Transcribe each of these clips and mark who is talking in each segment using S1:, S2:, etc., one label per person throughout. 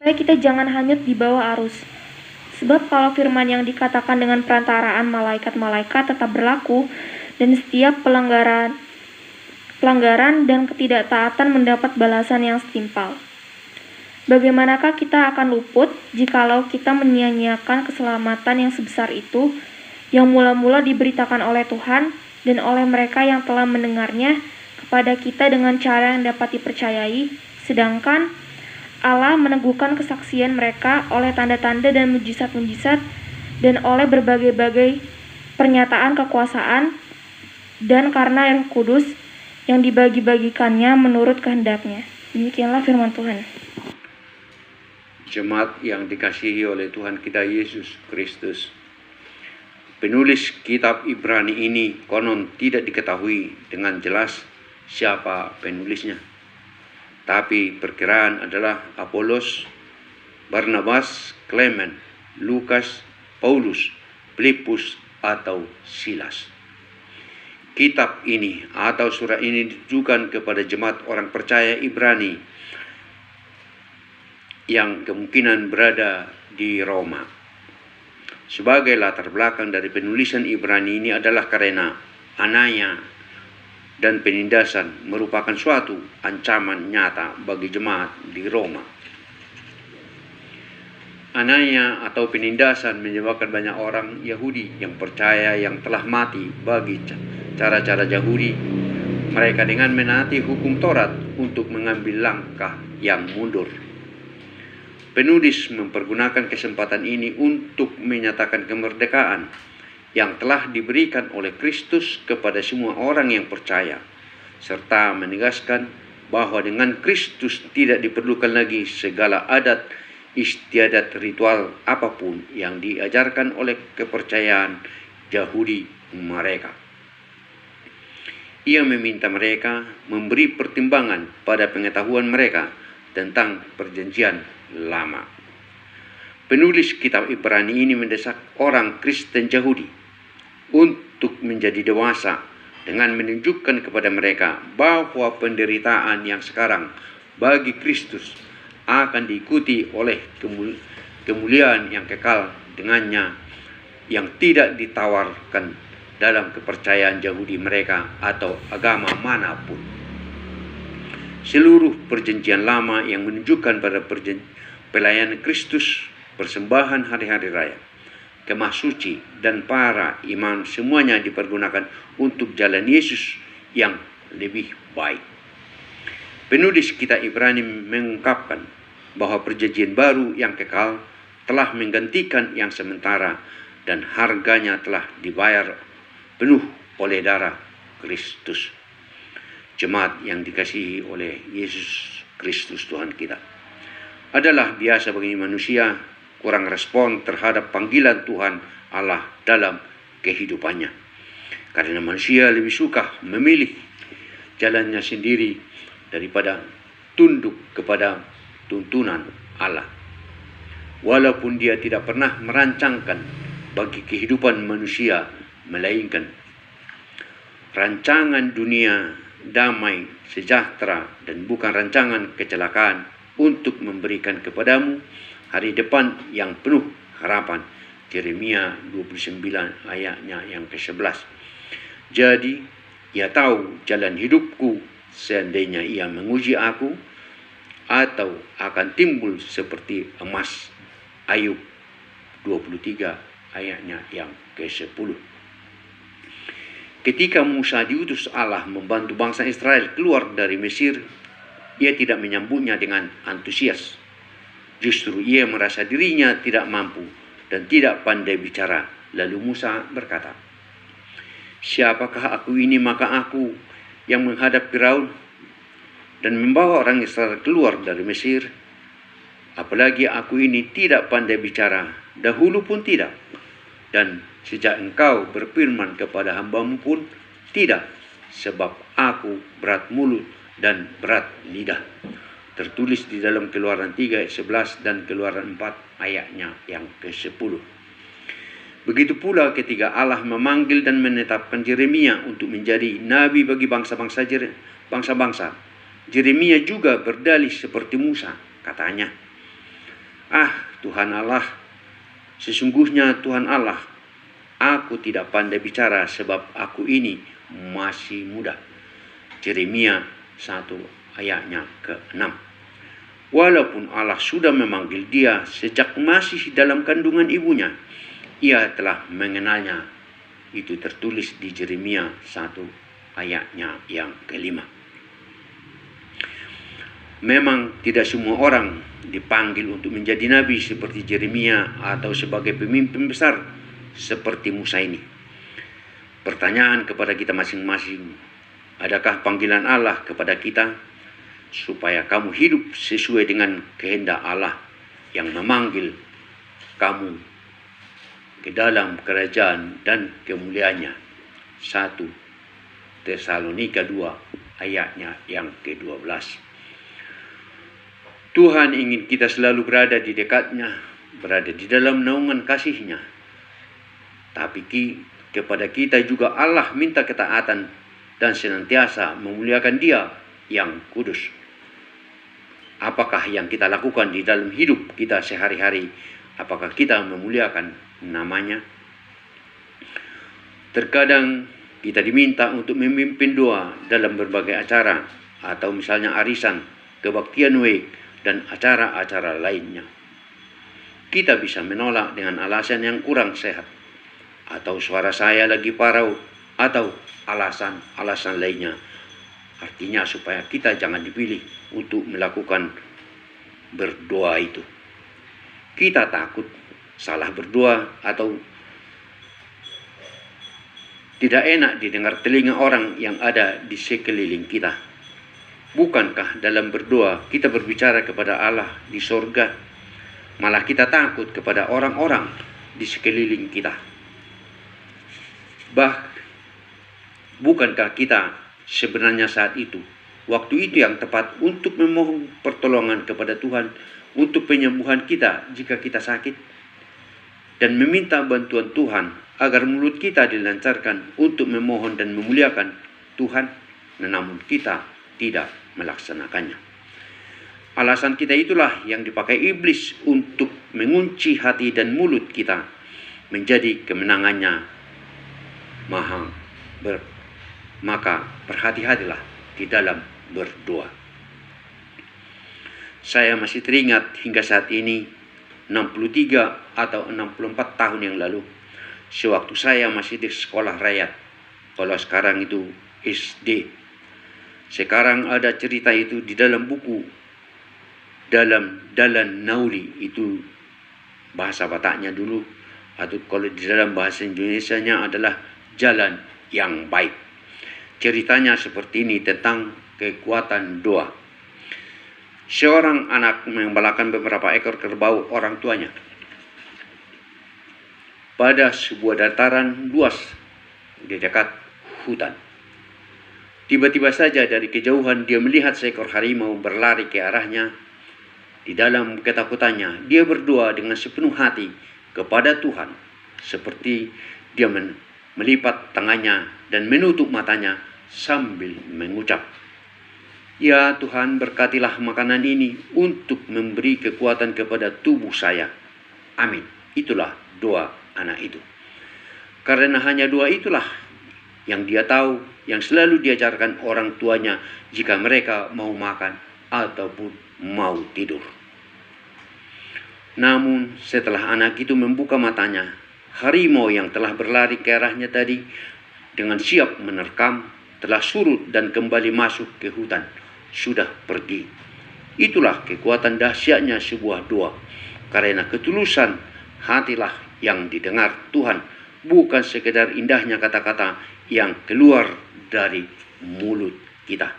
S1: supaya kita jangan hanyut di bawah arus. Sebab kalau firman yang dikatakan dengan perantaraan malaikat-malaikat tetap berlaku, dan setiap pelanggaran dan ketidaktaatan mendapat balasan yang setimpal. Bagaimanakah kita akan luput jikalau kita menyia-nyiakan keselamatan yang sebesar itu, yang mula-mula diberitakan oleh Tuhan dan oleh mereka yang telah mendengarnya kepada kita dengan cara yang dapat dipercayai, sedangkan Allah meneguhkan kesaksian mereka oleh tanda-tanda dan mujizat-mujizat dan oleh berbagai-bagai pernyataan kekuasaan dan karena Roh Kudus yang dibagi-bagikannya menurut kehendaknya. Demikianlah firman Tuhan.
S2: Jemaat yang dikasihi oleh Tuhan kita Yesus Kristus, penulis kitab Ibrani ini konon tidak diketahui dengan jelas siapa penulisnya. Tapi perkiraan adalah Apolos, Barnabas, Clement, Lukas, Paulus, Filipus, atau Silas. Kitab ini atau surat ini ditujukan kepada jemaat orang percaya Ibrani yang kemungkinan berada di Roma. Sebagai latar belakang dari penulisan Ibrani ini adalah karena Anania dan penindasan merupakan suatu ancaman nyata bagi jemaat di Roma. Anania atau penindasan menyebabkan banyak orang Yahudi yang percaya yang telah mati bagi cara-cara Yahudi mereka dengan menaati hukum Taurat untuk mengambil langkah yang mundur. Penulis mempergunakan kesempatan ini untuk menyatakan kemerdekaan yang telah diberikan oleh Kristus kepada semua orang yang percaya, serta menegaskan bahwa dengan Kristus tidak diperlukan lagi segala adat istiadat ritual apapun yang diajarkan oleh kepercayaan Yahudi mereka. Ia meminta mereka memberi pertimbangan pada pengetahuan mereka tentang perjanjian lama. Penulis kitab Ibrani ini mendesak orang Kristen Yahudi untuk menjadi dewasa dengan menunjukkan kepada mereka bahwa penderitaan yang sekarang bagi Kristus akan diikuti oleh kemuliaan yang kekal dengannya yang tidak ditawarkan dalam kepercayaan Yahudi mereka atau agama manapun. Seluruh perjanjian lama yang menunjukkan pada pelayanan Kristus, persembahan hari-hari raya, kemah suci, dan para imam semuanya dipergunakan untuk jalan Yesus yang lebih baik. Penulis kitab Ibrani mengungkapkan bahwa perjanjian baru yang kekal telah menggantikan yang sementara dan harganya telah dibayar penuh oleh darah Kristus. Jemaat yang dikasihi oleh Yesus Kristus Tuhan kita, adalah biasa bagi manusia kurang respon terhadap panggilan Tuhan Allah dalam kehidupannya. Karena manusia lebih suka memilih jalannya sendiri daripada tunduk kepada tuntunan Allah. Walaupun dia tidak pernah merancangkan bagi kehidupan manusia, melainkan rancangan dunia damai, sejahtera, dan bukan rancangan kecelakaan untuk memberikan kepadamu hari depan yang penuh harapan. Yeremia 29 ayatnya yang ke-11. Jadi, ia tahu jalan hidupku seandainya ia menguji aku, atau akan timbul seperti emas. Ayub 23 ayatnya yang ke-10. Ketika Musa diutus Allah membantu bangsa Israel keluar dari Mesir, ia tidak menyambutnya dengan antusias. Justru ia merasa dirinya tidak mampu dan tidak pandai bicara. Lalu Musa berkata, "Siapakah aku ini maka aku yang menghadap Firaun dan membawa orang Israel keluar dari Mesir? Apalagi aku ini tidak pandai bicara, dahulu pun tidak. Dan sejak engkau berfirman kepada hambamu pun tidak, sebab aku berat mulut dan berat lidah." Tertulis di dalam Keluaran 3 ayat 11 dan Keluaran 4 ayatnya yang ke-10. Begitu pula ketika Allah memanggil dan menetapkan Yeremia untuk menjadi nabi bagi bangsa-bangsa. Yeremia juga berdalih seperti Musa, katanya, Ah, Tuhan Allah, sesungguhnya Tuhan Allah, aku tidak pandai bicara sebab aku ini masih muda. Yeremia 1 ayatnya ke-6. Walaupun Allah sudah memanggil dia sejak masih dalam kandungan ibunya, ia telah mengenalnya. Itu tertulis di Yeremia 1 ayatnya yang ke-5. Memang tidak semua orang dipanggil untuk menjadi nabi seperti Yeremia atau sebagai pemimpin besar seperti Musa ini. Pertanyaan kepada kita masing-masing, adakah panggilan Allah kepada kita supaya kamu hidup sesuai dengan kehendak Allah yang memanggil kamu ke dalam kerajaan dan kemuliaannya? 1 Tesalonika 2 ayatnya yang ke-12. Tuhan ingin kita selalu berada di dekatnya, berada di dalam naungan kasih-Nya. Tapi kepada kita juga Allah minta ketaatan dan senantiasa memuliakan Dia yang kudus. Apakah yang kita lakukan di dalam hidup kita sehari-hari? Apakah kita memuliakan nama-Nya? Terkadang kita diminta untuk memimpin doa dalam berbagai acara, atau misalnya arisan, kebaktian week, dan acara-acara lainnya. Kita bisa menolak dengan alasan yang kurang sehat, atau suara saya lagi parau, atau alasan-alasan lainnya. Artinya supaya kita jangan dipilih untuk melakukan berdoa itu. Kita takut salah berdoa atau tidak enak didengar telinga orang yang ada di sekeliling kita. Bukankah dalam berdoa kita berbicara kepada Allah di sorga? Malah kita takut kepada orang-orang di sekeliling kita. Bukankah kita sebenarnya saat itu, waktu itu yang tepat untuk memohon pertolongan kepada Tuhan untuk penyembuhan kita jika kita sakit? Dan meminta bantuan Tuhan agar mulut kita dilancarkan untuk memohon dan memuliakan Tuhan, namun kita tidak melaksanakannya. Alasan kita itulah yang dipakai iblis untuk mengunci hati dan mulut kita menjadi kemenangannya. Maka berhati-hatilah di dalam berdoa. Saya masih teringat hingga saat ini 63 atau 64 tahun yang lalu, sewaktu saya masih di sekolah rakyat, kalau sekarang itu SD. Sekarang ada cerita itu di dalam buku Dalan Nauri, itu bahasa Bataknya dulu, atau kalau di dalam bahasa Indonesianya adalah Jalan yang Baik. Ceritanya seperti ini tentang kekuatan doa. Seorang anak mengembalakan beberapa ekor kerbau orang tuanya pada sebuah dataran luas di dekat hutan. Tiba-tiba saja dari kejauhan dia melihat seekor harimau berlari ke arahnya. Di dalam ketakutannya, dia berdoa dengan sepenuh hati kepada Tuhan, seperti dia melipat tangannya dan menutup matanya sambil mengucap, "Ya Tuhan, berkatilah makanan ini untuk memberi kekuatan kepada tubuh saya. Amin." Itulah doa anak itu. Karena hanya doa itulah yang dia tahu, yang selalu diajarkan orang tuanya jika mereka mau makan ataupun mau tidur. Namun setelah anak itu membuka matanya, harimau yang telah berlari ke arahnya tadi dengan siap menerkam telah surut dan kembali masuk ke hutan, sudah pergi. Itulah kekuatan dahsyatnya sebuah doa, karena ketulusan hatilah yang didengar Tuhan, bukan sekedar indahnya kata-kata yang keluar dari mulut kita.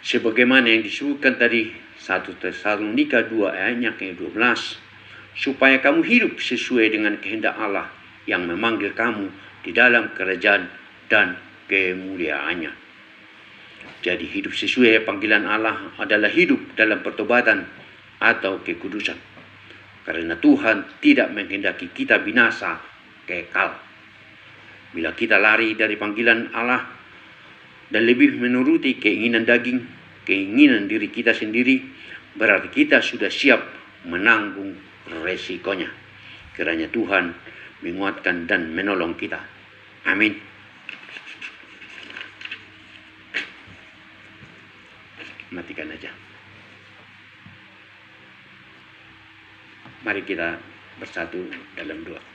S2: Sebagaimana yang disebutkan tadi 1 Tesalonika 2 ayatnya ke-12, supaya kamu hidup sesuai dengan kehendak Allah yang memanggil kamu di dalam kerajaan dan kemuliaannya. Jadi hidup sesuai panggilan Allah adalah hidup dalam pertobatan atau kekudusan. Karena Tuhan tidak menghendaki kita binasa kekal. Bila kita lari dari panggilan Allah dan lebih menuruti keinginan daging, keinginan diri kita sendiri, berarti kita sudah siap menanggung resikonya. Kiranya Tuhan menguatkan dan menolong kita. Amin. Matikan aja. Mari kita bersatu dalam doa.